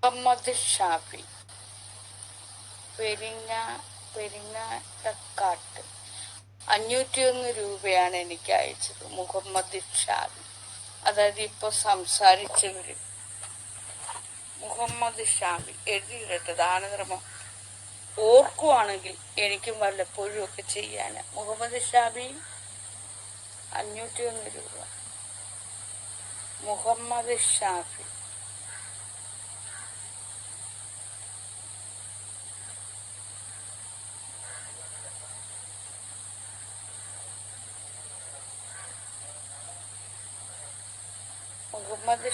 മുഹമ്മദ് ഷാഫി പെരിങ്ങാട്ടക്കാട്ട് 501 രൂപയാണ് എനിക്ക് അയച്ചത്. മുഹമ്മദ് ഷാഫി, അതായത് ഇപ്പൊ സംസാരിച്ചവര്. മുഹമ്മദ് ഷാഫി എഴുതിയിടട്ടെ ദാനധർമ്മം ഓർക്കുവാണെങ്കിൽ എനിക്കും വല്ലപ്പോഴും ഒക്കെ ചെയ്യാന്. മുഹമ്മദ് ഷാഫി 501 രൂപ. മുഹമ്മദ്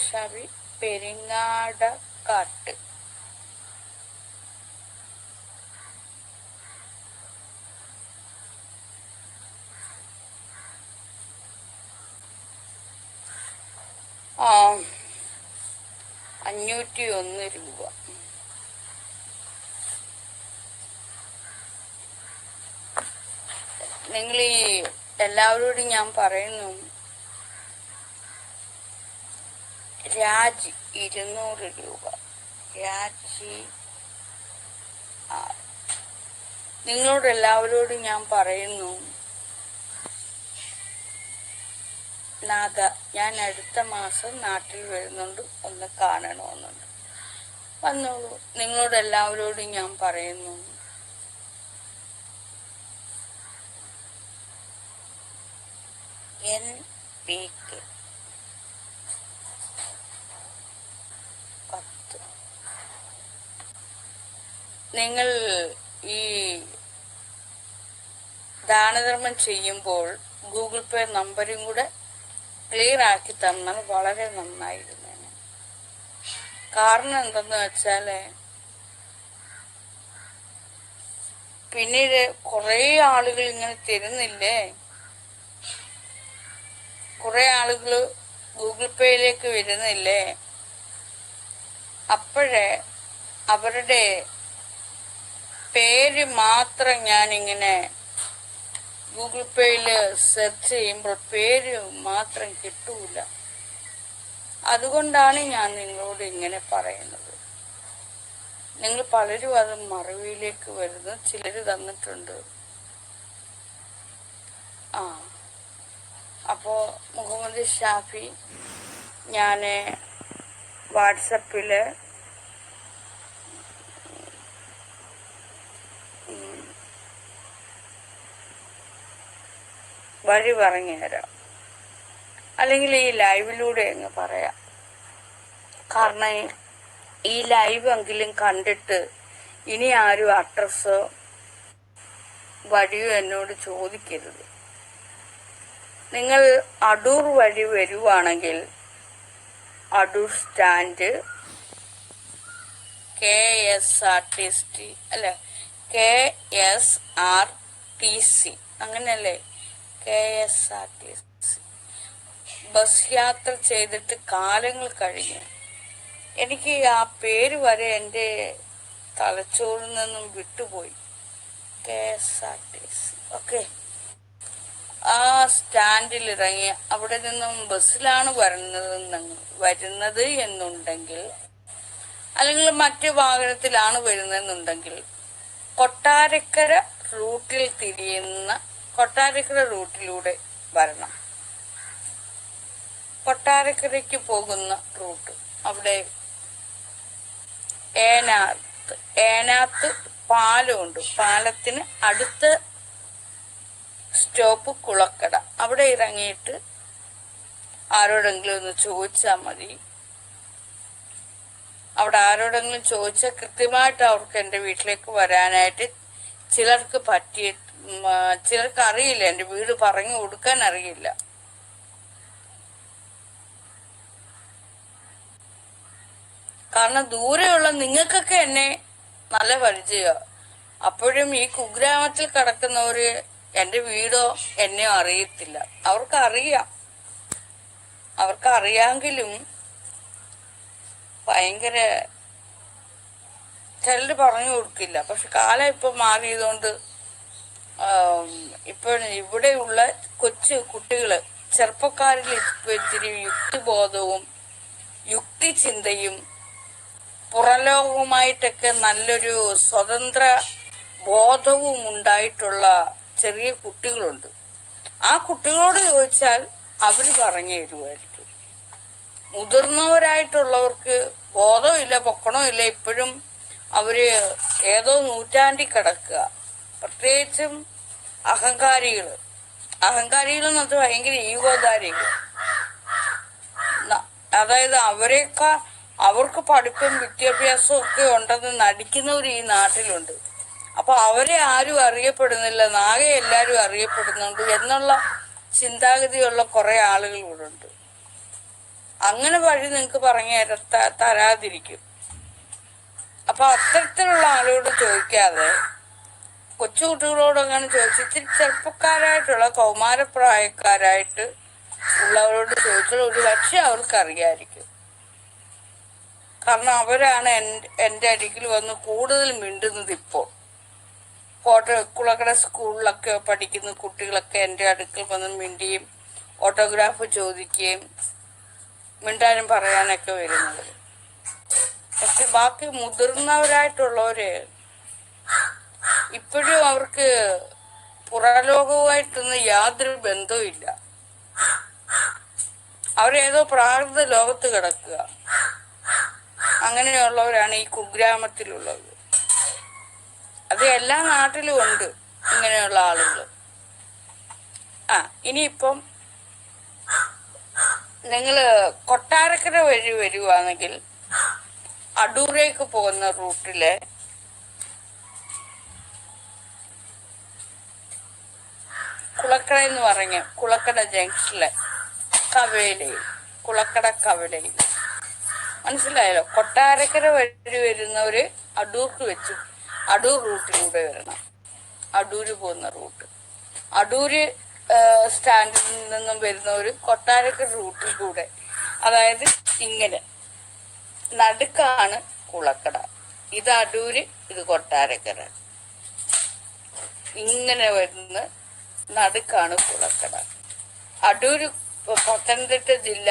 ഷാഫി പെരിങ്ങാടക്കാട്ട്. ആ 501 രൂപ. നിങ്ങൾ ഈ എല്ലാവരോടും ഞാൻ പറയുന്നു, രാജി 200 രൂപ. രാജി നിങ്ങളോട് എല്ലാവരോടും ഞാൻ പറയുന്നു, നാഥ, ഞാൻ അടുത്ത മാസം നാട്ടിൽ വരുന്നുണ്ട്, ഒന്ന് കാണണമെന്നുണ്ട്. വന്നോളൂ. നിങ്ങളോട് എല്ലാവരോടും ഞാൻ പറയുന്നു, NPK 10. നിങ്ങൾ ഈ ദാനധർമ്മം ചെയ്യുമ്പോൾ ഗൂഗിൾ പേ നമ്പരും കൂടെ ക്ലിയർ ആക്കി തന്നാൽ വളരെ നന്നായിരുന്നു. കാരണം എന്തെന്ന് വെച്ചാല് പിന്നീട് കുറെ ആളുകൾ ഇങ്ങനെ തരുന്നില്ലേ, കുറെ ആളുകൾ ഗൂഗിൾ പേയിലേക്ക് വരുന്നില്ലേ, അപ്പോഴേ അവരുടെ പേര് മാത്രം ഞാനിങ്ങനെ ഗൂഗിൾ പേയില് സെർച്ച് ചെയ്യുമ്പോൾ പേര് മാത്രം കിട്ടൂല. അതുകൊണ്ടാണ് ഞാൻ നിങ്ങളോട് ഇങ്ങനെ പറയുന്നത്. നിങ്ങൾ പലരും അത് മറവിയിലേക്ക് വരുന്നു. ചിലര് തന്നിട്ടുണ്ട്. അപ്പോ മുഹമ്മദ് ഷാഫി, ഞാന് വാട്സപ്പില് വഴി പറഞ്ഞു തരാം, അല്ലെങ്കിൽ ഈ ലൈവിലൂടെ അങ്ങ് പറയാം. കാരണം ഈ ലൈവ് എങ്കിലും കണ്ടിട്ട് ഇനി ആരും അഡ്രസ്സോ വഴിയോ എന്നോട് ചോദിക്കരുത്. നിങ്ങൾ അടൂർ വഴി വരുവാണെങ്കിൽ അടൂർ സ്റ്റാൻഡ് KSRTC അങ്ങനല്ലേ, KSRTC. ബസ് യാത്ര ചെയ്തിട്ട് കാലങ്ങൾ കഴിഞ്ഞു. എനിക്ക് ആ പേര് വരെ എൻ്റെ തലച്ചോറിൽ നിന്നും വിട്ടുപോയി. KSRTC. ഓക്കെ. ആ സ്റ്റാൻഡിൽ ഇറങ്ങി അവിടെ നിന്നും ബസ്സിലാണ് വരുന്നത് എന്നുണ്ടെങ്കിൽ, അല്ലെങ്കിൽ മറ്റു വാഹനത്തിലാണ് വരുന്നതെന്നുണ്ടെങ്കിൽ, കൊട്ടാരക്കര റൂട്ടിലൂടെ വരണം. കൊട്ടാരക്കരയ്ക്ക് പോകുന്ന റൂട്ട്, അവിടെ ഏനാത്ത് പാലമുണ്ട്. പാലത്തിന് അടുത്ത സ്റ്റോപ്പ് കുളക്കട. അവിടെ ഇറങ്ങിയിട്ട് ആരോടെങ്കിലും ഒന്ന് ചോദിച്ചാൽ മതി. അവിടെ ആരോടെങ്കിലും ചോദിച്ചാൽ കൃത്യമായിട്ട് അവർക്ക് എൻ്റെ വീട്ടിലേക്ക് വരാനായിട്ട് ചിലർക്ക് അറിയില്ല, എൻ്റെ വീട് പറഞ്ഞു കൊടുക്കാൻ അറിയില്ല. കാരണം ദൂരെയുള്ള നിങ്ങൾക്കൊക്കെ എന്നെ നല്ല പരിചയമാണ്. അപ്പോഴും ഈ കുഗ്രാമത്തിൽ കിടക്കുന്നവര് എൻ്റെ വീടോ എന്നെയോ അറിയത്തില്ല. അവർക്കറിയാമെങ്കിലും ഭയങ്കര ചിലര് പറഞ്ഞു കൊടുക്കില്ല. പക്ഷെ കാലം ഇപ്പൊ മാറിയതുകൊണ്ട് ഇപ്പൊ ഇവിടെയുള്ള കൊച്ചു കുട്ടികള്, ചെറുപ്പക്കാരിൽ ഇപ്പൊ ഇത്തിരി യുക്തിബോധവും യുക്തിചിന്തയും പുറലോകവുമായിട്ടൊക്കെ നല്ലൊരു സ്വതന്ത്ര ബോധവും ഉണ്ടായിട്ടുള്ള ചെറിയ കുട്ടികളുണ്ട്. ആ കുട്ടികളോട് ചോദിച്ചാൽ അവര് പറഞ്ഞു തരുമായിരിക്കും. മുതിർന്നവരായിട്ടുള്ളവർക്ക് ബോധമില്ല, പൊക്കണമില്ല, ഇപ്പോഴും അവര് ഏതോ നൂറ്റാണ്ടിൽ കിടക്കുക. പ്രത്യേകിച്ചും അഹങ്കാരികളെന്നത് ഭയങ്കര ഈഗോധാരികൾ. അതായത് അവർക്ക് പഠിപ്പും വിദ്യാഭ്യാസവും ഒക്കെ ഉണ്ടെന്ന് നടിക്കുന്നവർ ഈ നാട്ടിലുണ്ട്. അപ്പൊ അവരെ ആരും അറിയപ്പെടുന്നില്ല, നാകെ എല്ലാരും അറിയപ്പെടുന്നുണ്ട് എന്നുള്ള ചിന്താഗതിയുള്ള കുറെ ആളുകൾ ഇവിടെ ഉണ്ട്. അങ്ങനെ വഴി നിങ്ങൾക്ക് പറഞ്ഞു തരാതിരിക്കും. അപ്പൊ അത്തരത്തിലുള്ള ആളുകളോട് ചോദിക്കാതെ കൊച്ചുകുട്ടികളോട് അങ്ങനെ ചോദിച്ചു, ഇത്തിരി ചെറുപ്പക്കാരായിട്ടുള്ള കൗമാരപ്രായക്കാരായിട്ട് ഉള്ളവരോട് ചോദിച്ചാൽ ഒരു പക്ഷെ അവർക്കറിയായിരിക്കും. കാരണം അവരാണ് എന്റെ അരികിൽ വന്ന് കൂടുതൽ മിണ്ടുന്നത്. ഇപ്പോൾ കുളക്കട സ്കൂളിലൊക്കെ പഠിക്കുന്ന കുട്ടികളൊക്കെ എന്റെ അടുക്കൽ വന്ന് മിണ്ടിയും ഓട്ടോഗ്രാഫ് ചോദിക്കുകയും മിണ്ടാനും പറയാനൊക്കെ വരുന്നത്. പക്ഷെ ബാക്കി മുതിർന്നവരായിട്ടുള്ളവര് ഇപ്പോഴും അവർക്ക് പുറലോകവുമായിട്ടൊന്നും യാതൊരു ബന്ധവും ഇല്ല. അവരേതോ പ്രാകൃത ലോകത്ത് കിടക്കുക. അങ്ങനെയുള്ളവരാണ് ഈ കുഗ്രാമത്തിലുള്ളത്. അത് എല്ലാ നാട്ടിലും ഉണ്ട് ഇങ്ങനെയുള്ള ആളുകൾ. ഇനിയിപ്പം നിങ്ങള് കൊട്ടാരക്കര വഴി വരുവാണെങ്കിൽ അടൂരേക്ക് പോകുന്ന റൂട്ടിലെ കുളക്കട എന്ന് പറഞ്ഞ കുളക്കട ജംഗ്ഷനിലെ കുളക്കട കവലയിൽ മനസ്സിലായല്ലോ. കൊട്ടാരക്കര വഴി വരുന്നവര് അടൂർ റൂട്ടിലൂടെ വരണം. അടൂര് പോകുന്ന റൂട്ട്, അടൂര് സ്റ്റാൻഡിൽ നിന്നും വരുന്നവര് കൊട്ടാരക്കര റൂട്ടിലൂടെ, അതായത് ഇങ്ങനെ നടുക്കാണ് കുളക്കട, ഇത് അടൂര്, ഇത് കൊട്ടാരക്കര, ഇങ്ങനെ വരുന്ന നടുക്കാണ് കുളക്കട. അടൂര് പത്തനംതിട്ട ജില്ല,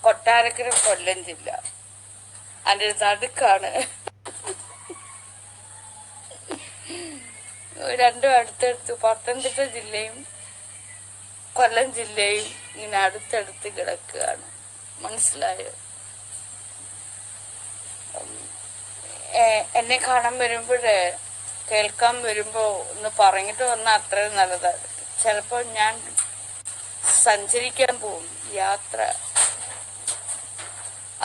കൊട്ടാരക്കര കൊല്ലം ജില്ല. അതിന്റെ നടുക്കാണ്. രണ്ടും അടുത്തടുത്ത്, പത്തനംതിട്ട ജില്ലയും കൊല്ലം ജില്ലയും ഇങ്ങനെ അടുത്തടുത്ത് കിടക്കുകയാണ്. മനസ്സിലായോ? എന്നെ കാണാൻ വരുമ്പോഴേ, കേൾക്കാൻ വരുമ്പോ ഒന്ന് പറഞ്ഞിട്ട് വന്നാൽ അത്രയും നല്ലതാണ്. ചിലപ്പോ ഞാൻ സഞ്ചരിക്കാൻ പോകും, യാത്ര.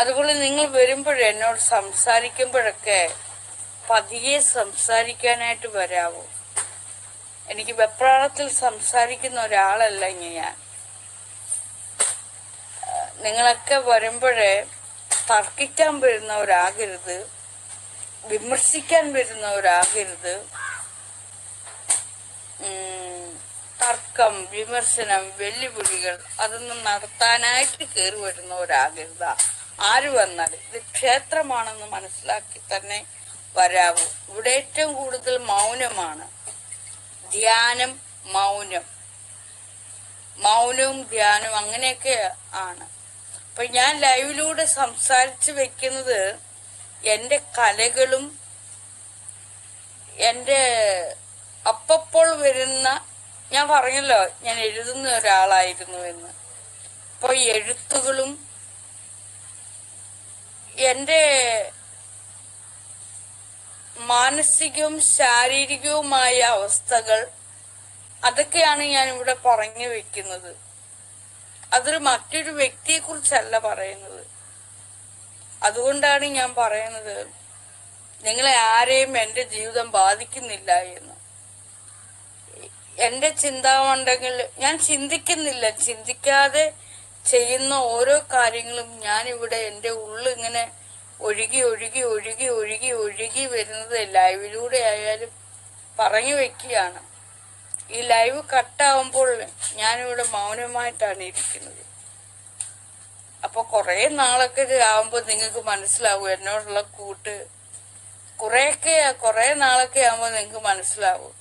അതുപോലെ നിങ്ങൾ വരുമ്പോഴേ എന്നോട് സംസാരിക്കുമ്പോഴൊക്കെ പതിയെ സംസാരിക്കാനായിട്ട് വരാവോ. എനിക്ക് വെപ്രാളത്തിൽ സംസാരിക്കുന്ന ഒരാളല്ല ഞാൻ. നിങ്ങളൊക്കെ വരുമ്പോഴേ തർക്കിക്കാൻ വരുന്നവരാകരുത്, വിമർശിക്കാൻ വരുന്നവരാകരുത്. തർക്കം, വിമർശനം, വെല്ലുവിളികൾ അതൊന്നും നടത്താനായിട്ട് കയറി വരുന്നവരാകരുത്. ആര് വന്നാലും ഇത് ക്ഷേത്രമാണെന്ന് മനസ്സിലാക്കി തന്നെ വരാവൂ. ഇവിടെ ഏറ്റവും കൂടുതൽ മൗനമാണ്, ധ്യാനം, മൗനവും ധ്യാനവും അങ്ങനെയൊക്കെ ആണ്. അപ്പൊ ഞാൻ ലൈവിലൂടെ സംസാരിച്ചു വെക്കുന്നത് എന്റെ കലകളും എന്റെ അപ്പപ്പോൾ വരുന്ന, ഞാൻ പറഞ്ഞല്ലോ ഞാൻ എഴുതുന്ന ഒരാളായിരുന്നു എന്ന്. അപ്പൊ എഴുത്തുകളും എന്റെ മാനസികവും ശാരീരികവുമായ അവസ്ഥകൾ, അതൊക്കെയാണ് ഞാൻ ഇവിടെ പറഞ്ഞു വെക്കുന്നത്. അതൊരു മറ്റൊരു വ്യക്തിയെ കുറിച്ചല്ല പറയുന്നത്. അതുകൊണ്ടാണ് ഞാൻ പറയുന്നത് നിങ്ങളെ ആരെയും എന്റെ ജീവിതം ബാധിക്കുന്നില്ല എന്ന്. എന്റെ ചിന്താമണ്ഡലങ്ങൾ ഞാൻ ചിന്തിക്കുന്നില്ല, ചിന്തിക്കാതെ ചെയ്യുന്ന ഓരോ കാര്യങ്ങളും ഞാനിവിടെ എന്റെ ഉള്ളിങ്ങനെ ഒഴുകി ഒഴുകി ഒഴുകി ഒഴുകി ഒഴുകി വരുന്നത് ലൈവിലൂടെ ആയാലും പറഞ്ഞു വെക്കുകയാണ്. ഈ ലൈവ് കട്ടാവുമ്പോൾ ഞാനിവിടെ മൗനമായിട്ടാണ് ഇരിക്കുന്നത്. അപ്പൊ കുറെ നാളൊക്കെ ആവുമ്പോ നിങ്ങൾക്ക് മനസ്സിലാവും എന്നോടുള്ള കൂട്ട്. കുറെ നാളൊക്കെ ആവുമ്പോ നിങ്ങൾക്ക് മനസ്സിലാവും